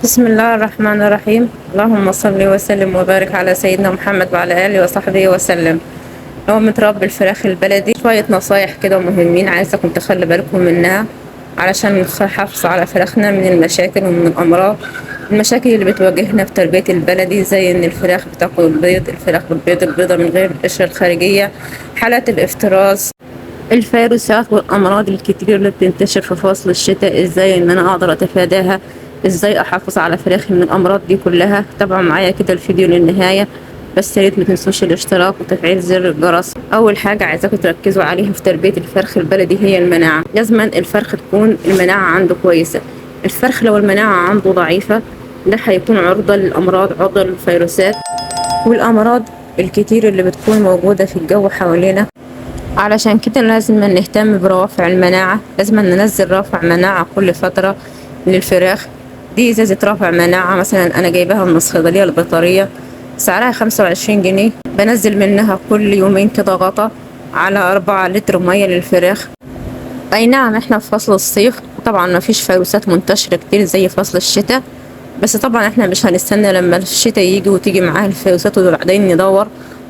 بسم الله الرحمن الرحيم. اللهم صل وسلم وبارك على سيدنا محمد وعلى آله وصحبه وسلم. لو متربي الفراخ البلدي شوية نصايح كده مهمين عايزكم تخلي بالكم منها علشان نحافظ على فراخنا من المشاكل ومن الأمراض. المشاكل اللي بتواجهنا في تربية البلدي زي إن الفراخ بتاكل البيض، الفراخ بتبيض البيضة من غير القشرة الخارجية، حالات الافتراس، الفيروسات والأمراض الكتير اللي بتنتشر في فصل الشتاء، ازاي ان انا اقدر اتفاداها، ازاي احافظ على فراخي من الامراض دي كلها. تابعوا معايا كده الفيديو للنهاية، بس يا ريت ما تنسوش الاشتراك وتفعيل زر الجرس. اول حاجة عايزاكم تركزوا عليها في تربية الفرخ البلدي هي المناعة. لازما الفرخ تكون المناعة عنده كويسة. الفرخ لو المناعة عنده ضعيفة ده هيكون عرضة للأمراض، عرضة للفيروسات والأمراض الكتير اللي بتكون موجودة في الجو حوالينا. علشان كده لازم نهتم بروافع المناعة، لازم ننزل رافع مناعة كل فترة للفراخ. دي ازازة رافع مناعة مثلا انا جايباها من الصيدلية البيطرية، سعرها 25 جنيه. بنزل منها كل يومين كده غطا على 4 لتر مية للفراخ. اي نعم احنا في فصل الصيف طبعا مفيش فيروسات منتشرة كتير زي فصل الشتاء، بس طبعا احنا مش هنستنى لما الشتاء يجي وتيجي معاه الفيروسات وبعدين ندور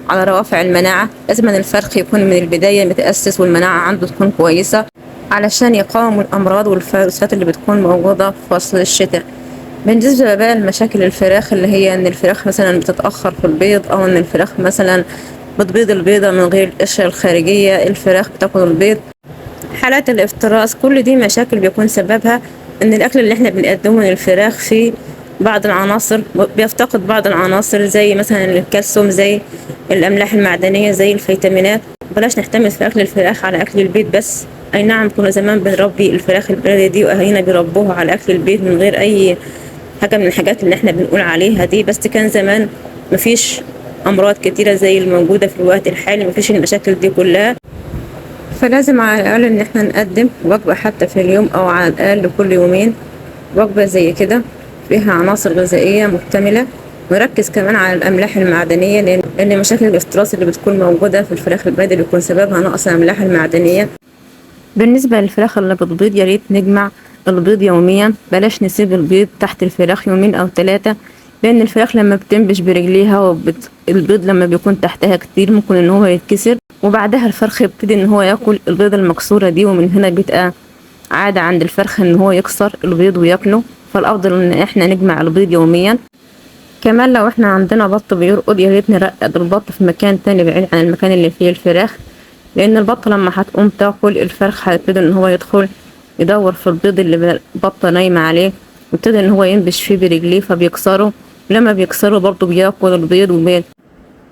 على روافع المناعة. لازم الفرخ يكون من البداية متأسس والمناعة عنده تكون كويسة علشان يقاوم الأمراض والفيروسات اللي بتكون موجودة في فصل الشتاء. بالنسبة بقى لمشاكل الفراخ اللي هي إن الفراخ مثلا بتتأخر في البيض، أو إن الفراخ مثلا بتبيض البيضة من غير القشرة الخارجية، الفراخ بتاكل البيض، حالات الافتراس، كل دي مشاكل بيكون سببها ان الاكل اللي احنا بنقدمه للفراخ فيه بعض العناصر بيفتقد بعض العناصر زي مثلا الكالسيوم، زي الاملاح المعدنيه، زي الفيتامينات. بلاش نعتمد في اكل الفراخ على اكل البيت بس. اي نعم كنا زمان بنربي الفراخ البلدي دي واهالينا بيربوها على اكل البيت من غير اي حاجه من الحاجات اللي احنا بنقول عليها دي، بس كان زمان مفيش امراض كتيره زي الموجوده في الوقت الحالي، مفيش المشاكل دي كلها. فلازم على الأقل إن احنا نقدم وجبة حتى في اليوم، أو على الأقل كل يومين وجبة زي كده فيها عناصر غذائية مكتملة. ونركز كمان على الأملاح المعدنية، لأن مشاكل الافتراس اللي بتكون موجودة في الفراخ البلدي بيكون سببها نقص الأملاح المعدنية. بالنسبة للفراخ اللي بتبيض يا ريت نجمع البيض يوميا، بلاش نسيب البيض تحت الفراخ يومين أو 3، لأن الفراخ لما بتنبش برجليها البيض لما بيكون تحتها كتير ممكن إن هو يتكسر، وبعدها الفرخ يبتدي إن هو ياكل البيض المكسورة دي، ومن هنا بيبقى عادة عند الفرخ إن هو يكسر البيض وياكله. فالأفضل إن احنا نجمع البيض يوميا. كمان لو احنا عندنا بط بيرقد يا ريت نرقد البط في مكان تاني بعيد عن المكان اللي فيه الفراخ، لان البطه لما هتقوم تاكل الفرخ هيبتدي ان هو يدخل يدور في البيض اللي البطه نايمه عليه، ويبتدي ان هو ينبش فيه برجليه فبيكسره. لما بيكسره برضه بياكل البيض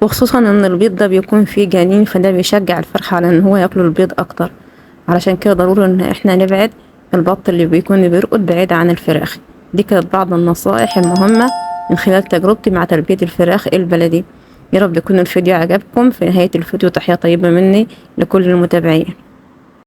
وخصوصا ان البيض ده بيكون فيه جنين، فده بيشجع الفرخ على ان هو ياكل البيض اكتر. علشان كده ضروري ان احنا نبعد البط اللي بيكون بيرقد بعيد عن الفراخ. دي كانت بعض النصائح المهمة من خلال تجربتي مع تربية الفراخ البلدي. يا رب يكون الفيديو عجبكم. في نهاية الفيديو تحية طيبة مني لكل المتابعين.